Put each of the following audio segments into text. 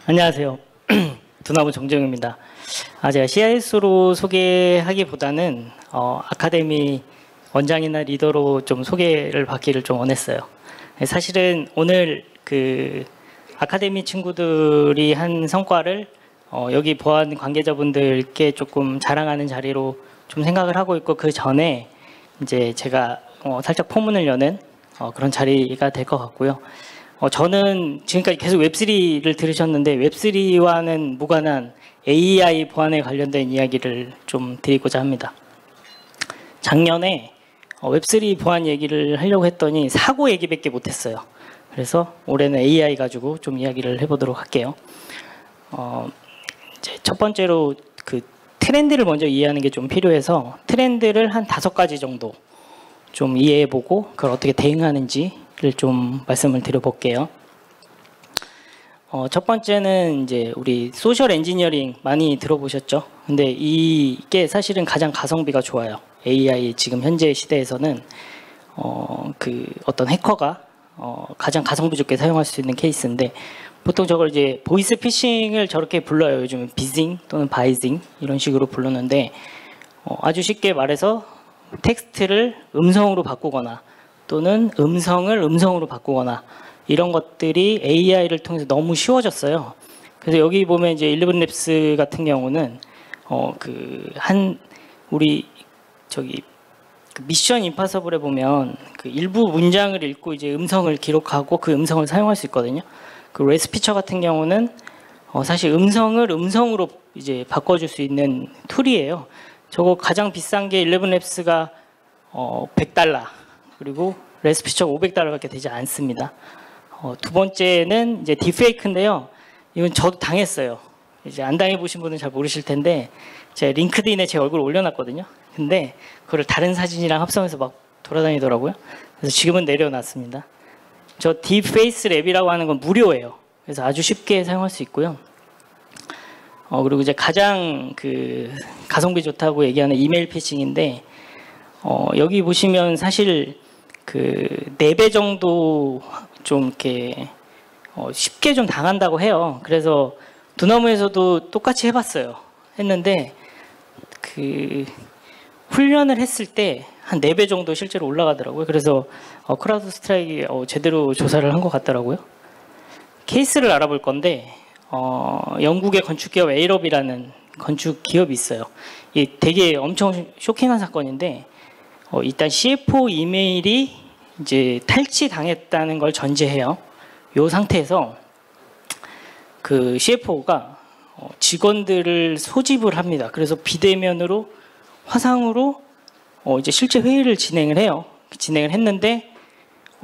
안녕하세요. 두나무 정정입니다. 제가 CIS로 소개하기보다는 아카데미 원장이나 리더로 좀 소개를 받기를 좀 원했어요. 사실은 오늘 그 아카데미 친구들이 한 성과를 여기 보안 관계자분들께 조금 자랑하는 자리로 좀 생각을 하고 있고, 그 전에 이제 제가 살짝 포문을 여는 그런 자리가 될 것 같고요. 저는 지금까지 계속 웹3를 들으셨는데, 웹3와는 무관한 AI 보안에 관련된 이야기를 좀 드리고자 합니다. 작년에 웹3 보안 얘기를 하려고 했더니 사고 얘기밖에 못했어요. 그래서 올해는 AI 가지고 좀 이야기를 해보도록 할게요. 이제 첫 번째로 그 트렌드를 먼저 이해하는 게 좀 필요해서, 트렌드를 한 5가지 정도 좀 이해해보고 그걸 어떻게 대응하는지를 좀 말씀을 드려볼게요. 첫 번째는 이제 우리 소셜 엔지니어링 많이 들어보셨죠? 근데 이게 사실은 가장 가성비가 좋아요. AI 지금 현재 시대에서는 그 어떤 해커가 가장 가성비 좋게 사용할 수 있는 케이스인데, 보통 저걸 이제 보이스 피싱을 저렇게 불러요. 요즘은 비징 또는 바이징 이런 식으로 부르는데, 아주 쉽게 말해서 텍스트를 음성으로 바꾸거나 또는 음성을 음성으로 바꾸거나 이런 것들이 AI를 통해서 너무 쉬워졌어요. 그래서 여기 보면 이제 11랩스 같은 경우는 우리 저기 미션 임파서블에 보면 그 일부 문장을 읽고 이제 음성을 기록하고 그 음성을 사용할 수 있거든요. 그 레스피처 같은 경우는 사실 음성을 음성으로 이제 바꿔줄 수 있는 툴이에요. 저거 가장 비싼 게 11랩스가 $100, 그리고 레스피처가 $500밖에 되지 않습니다. 두 번째는 이제 딥페이크인데요. 이건 저도 당했어요. 이제 안 당해보신 분은 잘 모르실 텐데, 제가 링크드인에 제 얼굴을 올려놨거든요. 근데 그걸 다른 사진이랑 합성해서 막 돌아다니더라고요. 그래서 지금은 내려놨습니다. 저 딥페이스 랩이라고 하는 건 무료예요. 그래서 아주 쉽게 사용할 수 있고요. 그리고 이제 가장 그 가성비 좋다고 얘기하는 이메일 피싱인데, 여기 보시면 사실 그 4배 정도 좀 이렇게 쉽게 좀 당한다고 해요. 그래서 두나무에서도 똑같이 해봤어요. 했는데 그 훈련을 했을 때 한 4배 정도 실제로 올라가더라고요. 그래서 크라우드 스트라이크 제대로 조사를 한 것 같더라고요. 케이스를 알아볼 건데, 영국의 건축기업 에이럽이라는 건축 기업이 있어요. 이게 되게 엄청 쇼킹한 사건인데, 일단 CFO 이메일이 이제 탈취당했다는 걸 전제해요. 이 상태에서 그 CFO가 직원들을 소집을 합니다. 그래서 비대면으로 화상으로 이제 실제 회의를 진행을 해요. 진행을 했는데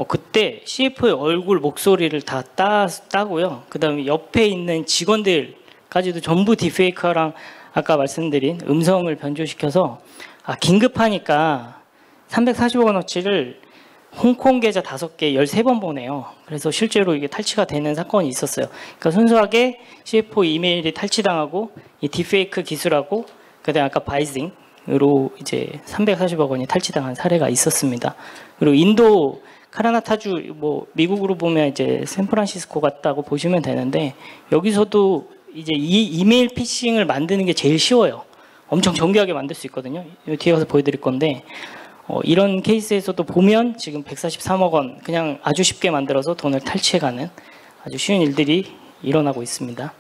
그때 CFO의 얼굴, 목소리를 다 따고요. 그 다음에 옆에 있는 직원들까지도 전부 딥페이크랑 아까 말씀드린 음성을 변조시켜서 긴급하니까 340억 원어치를 홍콩 계좌 5개 13번 보내요. 그래서 실제로 이게 탈취가 되는 사건이 있었어요. 그러니까 순수하게 CFO 이메일이 탈취당하고 이 딥페이크 기술하고 그다음에 아까 바이징으로 이제 340억 원이 탈취당한 사례가 있었습니다. 그리고 인도 카라나타주, 미국으로 보면 이제 샌프란시스코 같다고 보시면 되는데, 여기서도 이제 이 이메일 피싱을 만드는 게 제일 쉬워요. 엄청 정교하게 만들 수 있거든요. 뒤에 가서 보여드릴 건데, 이런 케이스에서도 보면 지금 143억 원 그냥 아주 쉽게 만들어서 돈을 탈취해가는 아주 쉬운 일들이 일어나고 있습니다.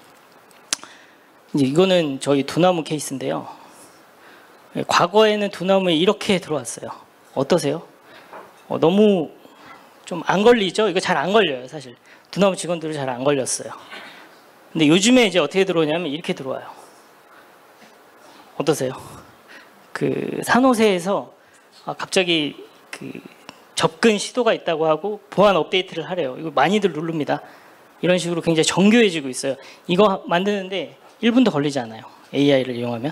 이제 이거는 저희 두나무 케이스인데요. 과거에는 두나무에 이렇게 들어왔어요. 어떠세요? 너무 좀 안 걸리죠? 이거 잘 안 걸려요, 사실. 두나무 직원들은 잘 안 걸렸어요. 근데 요즘에 이제 어떻게 들어오냐면 이렇게 들어와요. 어떠세요? 그 산호세에서 갑자기 그 접근 시도가 있다고 하고 보안 업데이트를 하래요. 이거 많이들 누릅니다. 이런 식으로 굉장히 정교해지고 있어요. 이거 만드는데 1분도 걸리지 않아요. AI를 이용하면.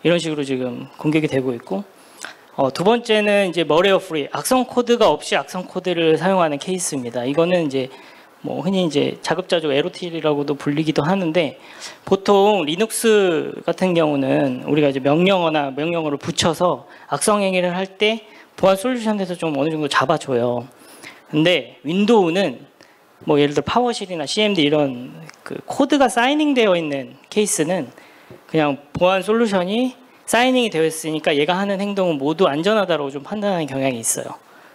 이런 식으로 지금 공격이 되고 있고, 두 번째는 이제 머레어 프리, 악성 코드가 없이 악성 코드를 사용하는 케이스입니다. 이거는 이제 흔히 이제 자급자족 LOT라고도 불리기도 하는데, 보통 리눅스 같은 경우는 우리가 이제 명령어나 명령어를 붙여서 악성 행위를 할 때 보안 솔루션에서 좀 어느 정도 잡아줘요. 근데 윈도우는 뭐 예를 들어 파워실이나 CMD 이런 그 코드가 사이닝 되어 있는 케이스는 그냥 보안 솔루션이 사이닝이 되어 있으니까 얘가 하는 행동은 모두 안전하다고 좀 판단하는 경향이 있어요.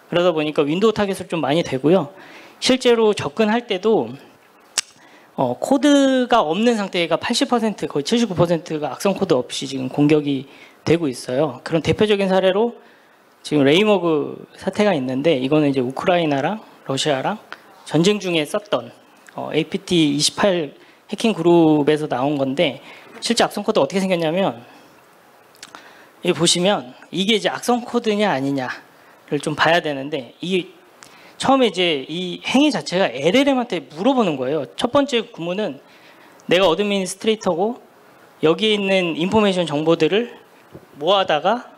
그러다 보니까 윈도우 타겟을 좀 많이 되고요. 실제로 접근할 때도 코드가 없는 상태가 80% 거의 79%가 악성 코드 없이 지금 공격이 되고 있어요. 그런 대표적인 사례로 지금 레이머그 사태가 있는데 이거는 이제 우크라이나랑 러시아랑 전쟁 중에 썼던 APT28 해킹 그룹에서 나온 건데 실제 악성 코드 어떻게 생겼냐면 여기 보시면 이게 이제 악성 코드냐 아니냐를 좀 봐야 되는데 이게 처음에 이제 이 행위 자체가 LLM한테 물어보는 거예요. 첫 번째 구문은 내가 어드미니스트레이터고 여기에 있는 인포메이션 정보들을 모아다가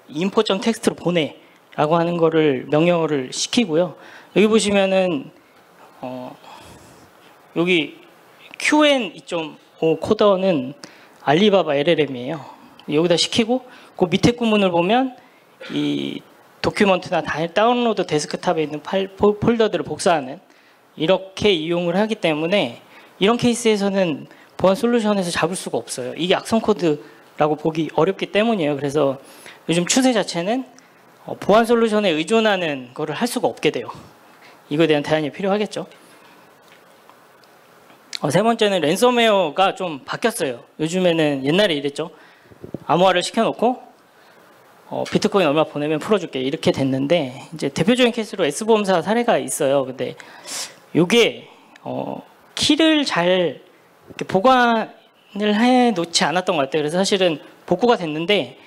인포.텍스트로 텍스트로 보내라고 하는 거를 명령어를 시키고요. 여기 보시면은 여기 QN2.5 코더는 알리바바 LLM이에요. 여기다 시키고 그 밑에 구문을 보면 이 도큐먼트나 다운로드 데스크탑에 있는 폴더들을 복사하는 이렇게 이용을 하기 때문에 이런 케이스에서는 보안 솔루션에서 잡을 수가 없어요. 이게 악성 코드라고 보기 어렵기 때문이에요. 그래서 요즘 추세 자체는 보안 솔루션에 의존하는 거를 할 수가 없게 돼요. 이거에 대한 대안이 필요하겠죠. 세 번째는 랜섬웨어가 좀 바뀌었어요. 요즘에는 옛날에 이랬죠. 암호화를 시켜놓고 비트코인 얼마 보내면 풀어줄게 이렇게 됐는데 이제 대표적인 케이스로 S보험사 사례가 있어요. 근데 이게 키를 잘 이렇게 보관을 해 놓지 않았던 것 같아요. 그래서 사실은 복구가 됐는데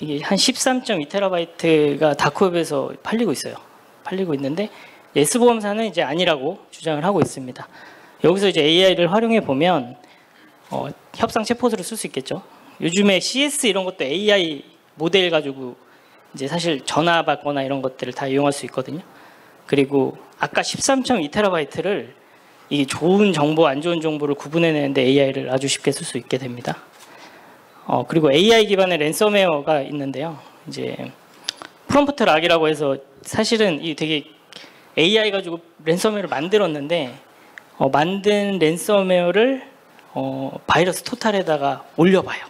이게 한 13.2TB가 다크웹에서 팔리고 있어요. 팔리고 있는데 S보험사는 이제 아니라고 주장을 하고 있습니다. 여기서 이제 AI를 활용해 보면 협상 챗봇으로 쓸 수 있겠죠. 요즘에 CS 이런 것도 AI 모델 가지고 이제 사실 전화 받거나 이런 것들을 다 이용할 수 있거든요. 그리고 아까 13.2TB를 이 좋은 정보, 안 좋은 정보를 구분해내는데 AI를 아주 쉽게 쓸 수 있게 됩니다. 그리고 AI 기반의 랜섬웨어가 있는데요. 이제 프롬프트 락이라고 해서 사실은 이 되게 AI 가지고 랜섬웨어를 만들었는데 만든 랜섬웨어를 바이러스 토탈에다가 올려봐요.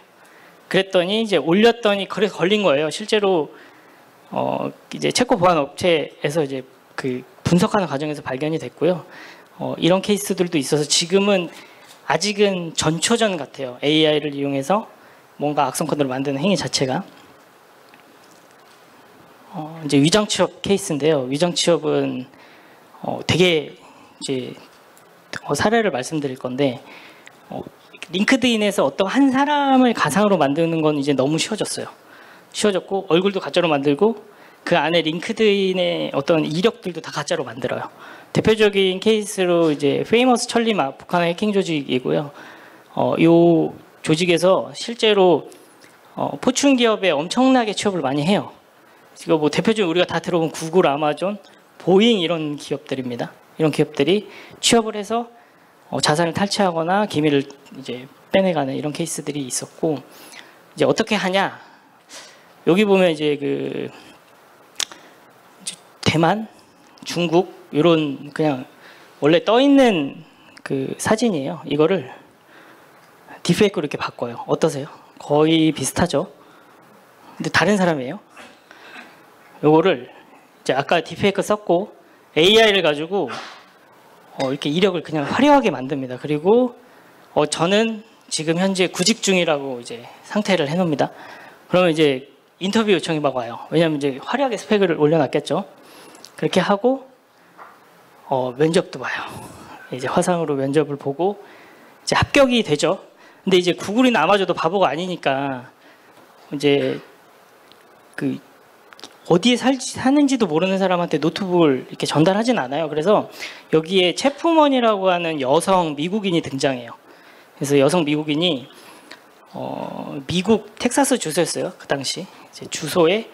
그랬더니 이제 올렸더니 그래서 걸린 거예요. 실제로 이제 체코 보안 업체에서 이제 그 분석하는 과정에서 발견이 됐고요. 이런 케이스들도 있어서 지금은 아직은 전초전 같아요. AI를 이용해서 뭔가 악성 코드를 만드는 행위 자체가. 이제 위장 취업 케이스인데요. 위장 취업은 되게 이제 사례를 말씀드릴 건데 링크드인에서 어떤 한 사람을 가상으로 만드는 건 이제 너무 쉬워졌어요. 쉬워졌고 얼굴도 가짜로 만들고 그 안에 링크드인의 어떤 이력들도 다 가짜로 만들어요. 대표적인 케이스로 이제 페이머스 천리마 북한의 해킹 조직이고요. 이 조직에서 실제로 포춘 기업에 엄청나게 취업을 많이 해요. 이거 뭐 대표적으로 우리가 다 들어본 구글, 아마존, 보잉 이런 기업들입니다. 이런 기업들이 취업을 해서 자산을 탈취하거나 기밀을 이제 빼내가는 이런 케이스들이 있었고 이제 어떻게 하냐? 여기 보면 이제 그 대만, 중국 이런 그냥 원래 떠 있는 그 사진이에요. 이거를 딥페이크로 이렇게 바꿔요. 어떠세요? 거의 비슷하죠? 근데 다른 사람이에요. 요거를 이제 아까 딥페이크 썼고 AI를 가지고 이렇게 이력을 그냥 화려하게 만듭니다. 그리고 저는 지금 현재 구직 중이라고 이제 상태를 해놓습니다. 그러면 이제 인터뷰 요청이 막 와요. 왜냐하면 이제 화려하게 스펙을 올려놨겠죠. 그렇게 하고 면접도 봐요. 이제 화상으로 면접을 보고 이제 합격이 되죠. 근데 이제 구글이나 아마존도 바보가 아니니까 이제 그 어디에 사는지도 모르는 사람한테 노트북을 이렇게 전달하진 않아요. 그래서 여기에 체프먼이라고 하는 여성 미국인이 등장해요. 그래서 여성 미국인이 미국 텍사스 주소였어요. 그 당시 이제 주소에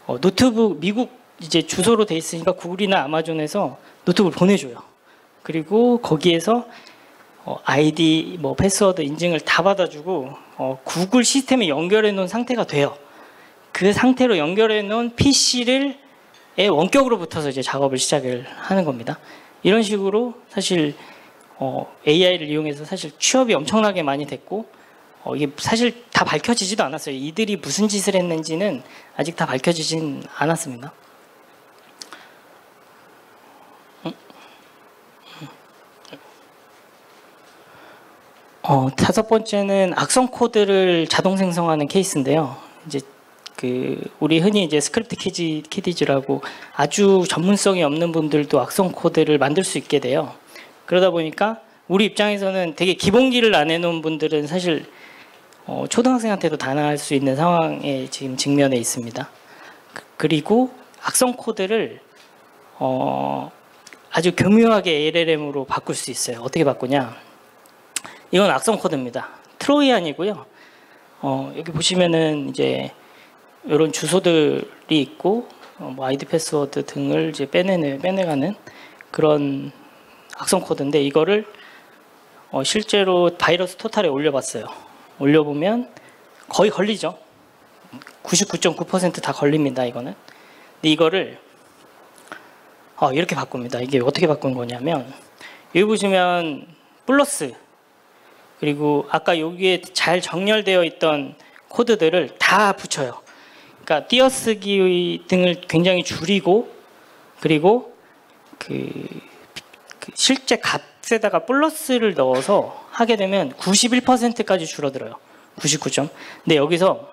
노트북 미국 이제 주소로 돼 있으니까 구글이나 아마존에서 노트북을 보내줘요. 그리고 거기에서 아이디, 뭐 패스워드 인증을 다 받아주고 구글 시스템에 연결해 놓은 상태가 돼요. 그 상태로 연결해 놓은 PC를 원격으로 붙어서 이제 작업을 시작을 하는 겁니다. 이런 식으로 사실 AI를 이용해서 사실 취업이 엄청나게 많이 됐고 이게 사실 다 밝혀지지도 않았어요. 이들이 무슨 짓을 했는지는 아직 다 밝혀지진 않았습니다. 다섯 번째는 악성 코드를 자동 생성하는 케이스인데요. 이제 우리 흔히 이제 스크립트 키디즈라고 아주 전문성이 없는 분들도 악성 코드를 만들 수 있게 돼요. 그러다 보니까 우리 입장에서는 되게 기본기를 안 해놓은 분들은 사실 초등학생한테도 당할 수 있는 상황에 지금 직면해 있습니다. 그리고 악성 코드를 아주 교묘하게 LLM으로 바꿀 수 있어요. 어떻게 바꾸냐? 이건 악성 코드입니다. 트로이안이고요. 여기 보시면은 이제 이런 주소들이 있고 뭐 아이디 패스워드 등을 이제 빼내가는 그런 악성 코드인데 이거를 실제로 바이러스 토탈에 올려봤어요. 올려보면 거의 걸리죠. 99.9% 다 걸립니다. 이거는. 근데 이거를 이렇게 바꿉니다. 이게 어떻게 바꾼 거냐면 여기 보시면 플러스 그리고 아까 여기에 잘 정렬되어 있던 코드들을 다 붙여요. 그러니까 띄어쓰기 등을 굉장히 줄이고 그리고 실제 값에다가 플러스를 넣어서 하게 되면 91%까지 줄어들어요. 99점. 근데 여기서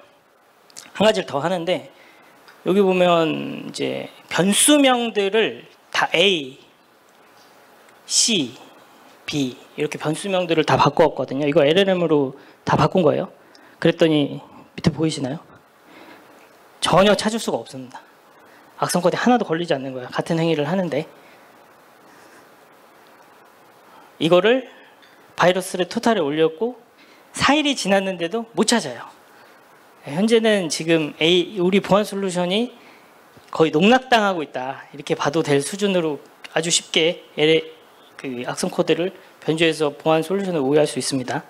한 가지를 더 하는데 여기 보면 이제 변수명들을 다 A, C, B 이렇게 변수명들을 다 바꿔왔거든요. 이거 LLM으로 다 바꾼 거예요. 그랬더니 밑에 보이시나요? 전혀 찾을 수가 없습니다. 악성 코드 하나도 걸리지 않는 거예요. 같은 행위를 하는데 이거를 바이러스를 토탈에 올렸고 4일이 지났는데도 못 찾아요. 현재는 지금 우리 보안 솔루션이 거의 농락당하고 있다 이렇게 봐도 될 수준으로 아주 쉽게 악성 코드를 변조해서 보안 솔루션을 오해할 수 있습니다.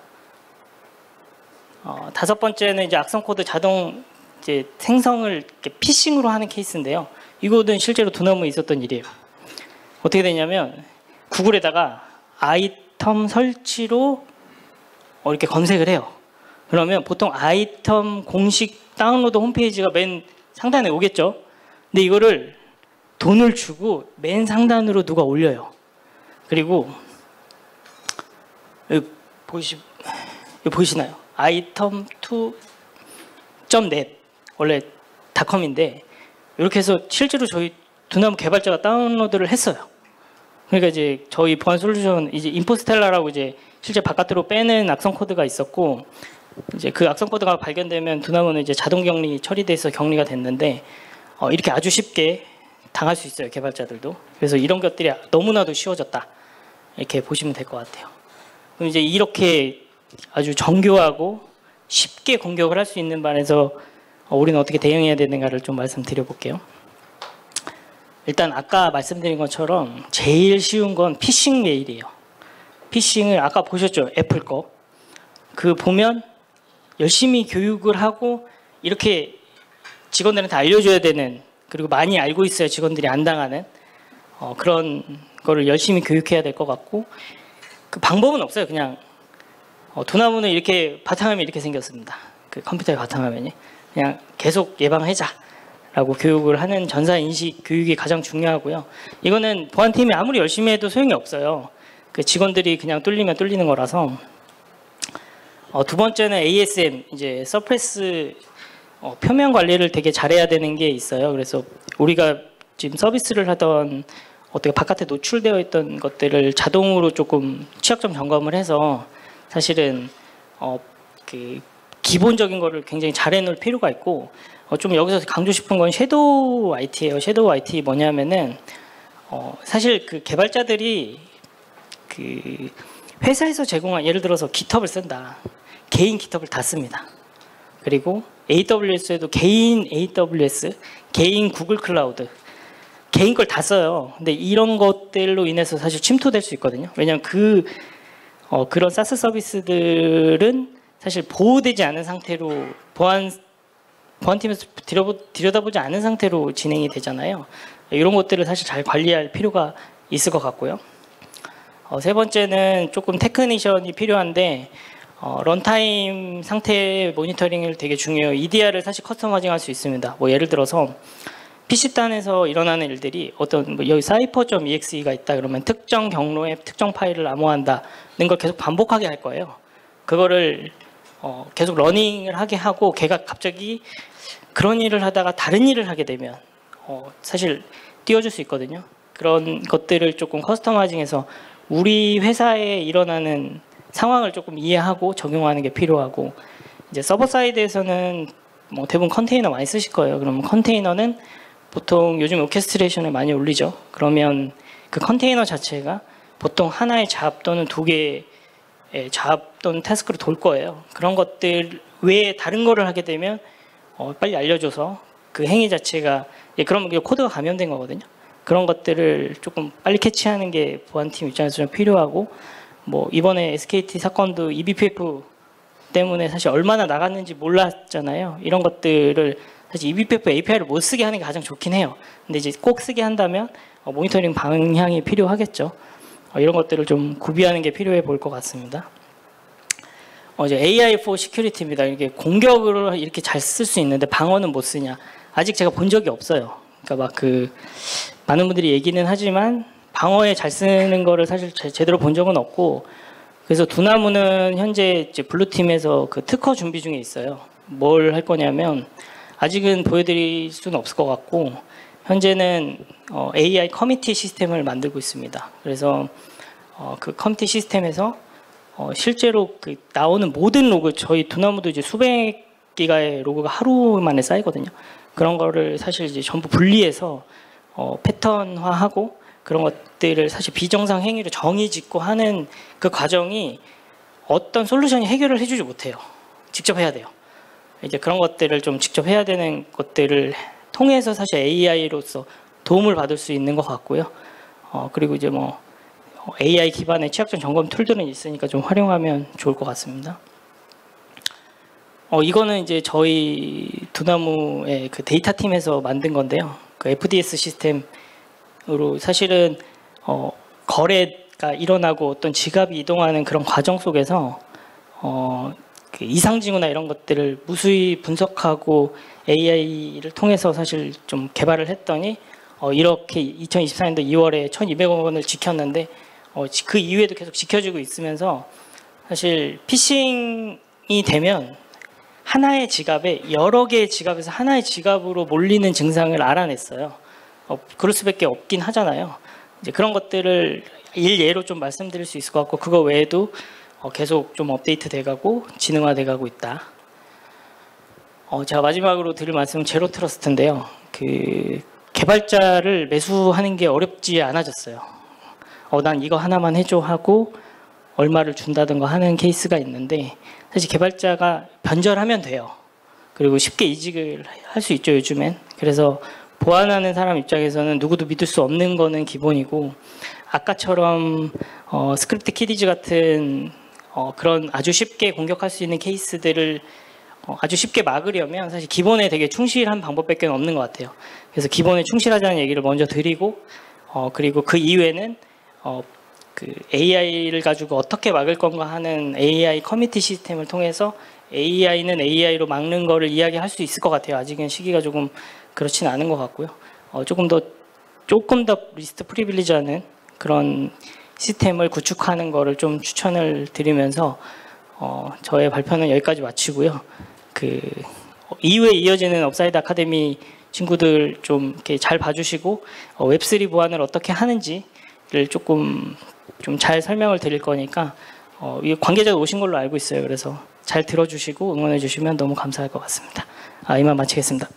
다섯 번째는 이제 악성 코드 자동 이제 생성을 이렇게 피싱으로 하는 케이스인데요. 이거는 실제로 두나무에 있었던 일이에요. 어떻게 되냐면 구글에다가 아이템 설치로 이렇게 검색을 해요. 그러면 보통 아이템 공식 다운로드 홈페이지가 맨 상단에 오겠죠. 근데 이거를 돈을 주고 맨 상단으로 누가 올려요. 그리고 여기 보이시나요? item2.net 원래 닷컴인데 이렇게 해서 실제로 저희 두나무 개발자가 다운로드를 했어요. 그러니까 이제 저희 보안 솔루션 이제 임포스텔라라고 이제 실제 바깥으로 빼는 악성 코드가 있었고 이제 그 악성 코드가 발견되면 두나무는 이제 자동 격리 처리돼서 격리가 됐는데 이렇게 아주 쉽게 당할 수 있어요. 개발자들도. 그래서 이런 것들이 너무나도 쉬워졌다. 이렇게 보시면 될 것 같아요. 그럼 이제 이렇게 아주 정교하고 쉽게 공격을 할 수 있는 반에서 우리는 어떻게 대응해야 되는가를 좀 말씀드려 볼게요. 일단 아까 말씀드린 것처럼 제일 쉬운 건 피싱 메일이에요. 피싱을 아까 보셨죠? 애플 거. 그 보면 열심히 교육을 하고 이렇게 직원들한테 알려줘야 되는 그리고 많이 알고 있어야 직원들이 안 당하는 그런 거를 열심히 교육해야 될 것 같고 그 방법은 없어요. 그냥 두나무는 이렇게 바탕화면이 이렇게 생겼습니다. 그 컴퓨터의 바탕화면이 그냥 계속 예방하자라고 교육을 하는 전사인식 교육이 가장 중요하고요. 이거는 보안팀이 아무리 열심히 해도 소용이 없어요. 그 직원들이 그냥 뚫리면 뚫리는 거라서. 두 번째는 ASM 이제 서프레스 표면 관리를 되게 잘해야 되는 게 있어요. 그래서 우리가 지금 서비스를 하던 어떻게 바깥에 노출되어 있던 것들을 자동으로 조금 취약점 점검을 해서 사실은 그 기본적인 거를 굉장히 잘 해놓을 필요가 있고 좀 여기서 강조 싶은 건 섀도우 IT예요. 섀도우 IT 뭐냐면은 사실 그 개발자들이 그 회사에서 제공한 예를 들어서 GitHub을 쓴다. 개인 GitHub을 다 씁니다. 그리고 AWS에도 개인 AWS, 개인 구글 클라우드, 개인 걸 다 써요. 근데 이런 것들로 인해서 사실 침투될 수 있거든요. 왜냐하면 그런 사스 서비스들은 사실 보호되지 않은 상태로 보안팀에서 들여다보지 않은 상태로 진행이 되잖아요. 이런 것들을 사실 잘 관리할 필요가 있을 것 같고요. 세 번째는 조금 테크니션이 필요한데 런타임 상태 모니터링을 되게 중요해요. EDR을 사실 커스터마이징 할 수 있습니다. 뭐 예를 들어서 PC단에서 일어나는 일들이 어떤 뭐 여기 cipher.exe가 있다 그러면 특정 경로에 특정 파일을 암호한다는 걸 계속 반복하게 할 거예요. 그거를 계속 러닝을 하게 하고 걔가 갑자기 그런 일을 하다가 다른 일을 하게 되면 사실 띄워줄 수 있거든요. 그런 것들을 조금 커스터마이징해서 우리 회사에 일어나는 상황을 조금 이해하고 적용하는 게 필요하고, 이제 서버 사이드에서는 뭐 대부분 컨테이너 많이 쓰실 거예요. 그러면 컨테이너는 보통 요즘 오케스트레이션을 많이 올리죠. 그러면 그 컨테이너 자체가 보통 하나의 잡 또는 두 개의 잡 또는 태스크로 돌 거예요. 그런 것들 외에 다른 거를 하게 되면 빨리 알려줘서 그 행위 자체가 그럼 코드가 감염된 거거든요. 그런 것들을 조금 빨리 캐치하는 게 보안팀 입장에서 좀 필요하고, 뭐 이번에 SKT 사건도 eBPF 때문에 사실 얼마나 나갔는지 몰랐잖아요. 이런 것들을 사실 eBPF API를 못 쓰게 하는 게 가장 좋긴 해요. 근데 이제 꼭 쓰게 한다면 모니터링 방향이 필요하겠죠. 이런 것들을 좀 구비하는 게 필요해 보일 것 같습니다. 이제 AI for Security입니다. 이게 공격으로 이렇게 잘 쓸 수 있는데 방어는 못 쓰냐? 아직 제가 본 적이 없어요. 그러니까 많은 분들이 얘기는 하지만 방어에 잘 쓰는 거를 사실 제대로 본 적은 없고, 그래서 두나무는 현재 이제 블루팀에서 그 특허 준비 중에 있어요. 뭘 할 거냐면 아직은 보여드릴 수는 없을 것 같고, 현재는 AI 커미티 시스템을 만들고 있습니다. 그래서 그 커미티 시스템에서 실제로 그 나오는 모든 로그, 저희 두나무도 이제 수백 기가의 로그가 하루 만에 쌓이거든요. 그런 거를 사실 이제 전부 분리해서 패턴화하고 그런 것들을 사실 비정상 행위를 정의 짓고 하는 그 과정이 어떤 솔루션이 해결을 해주지 못해요. 직접 해야 돼요. 이제 그런 것들을 좀 직접 해야 되는 것들을 통해서 사실 AI로서 도움을 받을 수 있는 것 같고요. 그리고 이제 뭐 AI 기반의 취약점 점검 툴들은 있으니까 좀 활용하면 좋을 것 같습니다. 이거는 이제 저희 두나무의 그 데이터 팀에서 만든 건데요. 그 FDS 시스템으로 사실은 거래가 일어나고 어떤 지갑이 이동하는 그런 과정 속에서 그 이상 징후나 이런 것들을 무수히 분석하고 AI를 통해서 사실 좀 개발을 했더니 이렇게 2024년도 2월에 1,200억 원을 지켰는데 그 이후에도 계속 지켜지고 있으면서 사실 피싱이 되면 하나의 지갑에 여러 개의 지갑에서 하나의 지갑으로 몰리는 증상을 알아냈어요. 그럴 수밖에 없긴 하잖아요. 이제 그런 것들을 일예로 좀 말씀드릴 수 있을 것 같고, 그거 외에도 계속 좀 업데이트 돼가고 진흥화돼가고 있다. 제가 마지막으로 드릴 말씀은 제로 트러스트인데요. 그 개발자를 매수하는 게 어렵지 않아졌어요. 난 이거 하나만 해줘 하고 얼마를 준다든가 하는 케이스가 있는데, 사실 개발자가 변절하면 돼요. 그리고 쉽게 이직을 할 수 있죠, 요즘엔. 그래서 보안하는 사람 입장에서는 누구도 믿을 수 없는 거는 기본이고, 아까처럼 스크립트 키디즈 같은 그런 아주 쉽게 공격할 수 있는 케이스들을 아주 쉽게 막으려면 사실 기본에 되게 충실한 방법밖에 없는 것 같아요. 그래서 기본에 충실하자는 얘기를 먼저 드리고, 그리고 그 이후에는 그 AI를 가지고 어떻게 막을 건가 하는 AI 커미티 시스템을 통해서 AI는 AI로 막는 거를 이야기할 수 있을 것 같아요. 아직은 시기가 조금 그렇지는 않은 것 같고요. 조금 더 리스트 프리빌리지하는 그런 시스템을 구축하는 거를 좀 추천을 드리면서 저의 발표는 여기까지 마치고요. 그 이후에 이어지는 업사이드 아카데미 친구들 좀 이렇게 잘 봐주시고 웹3 보안을 어떻게 하는지를 조금 좀 잘 설명을 드릴 거니까 이 관계자가 오신 걸로 알고 있어요. 그래서 잘 들어주시고 응원해 주시면 너무 감사할 것 같습니다. 이만 마치겠습니다.